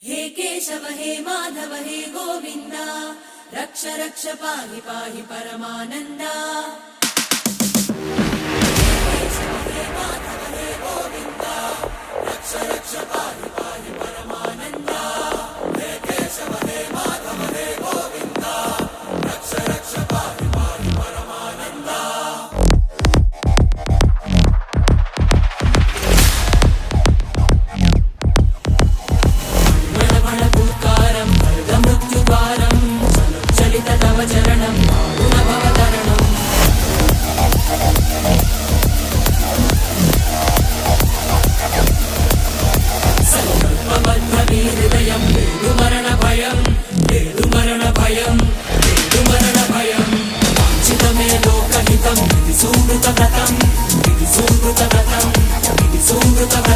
हे केशव हे माधव हे गोविन्द रक्ष रक्ष पाहि पाहि परमानन्दा। Subrata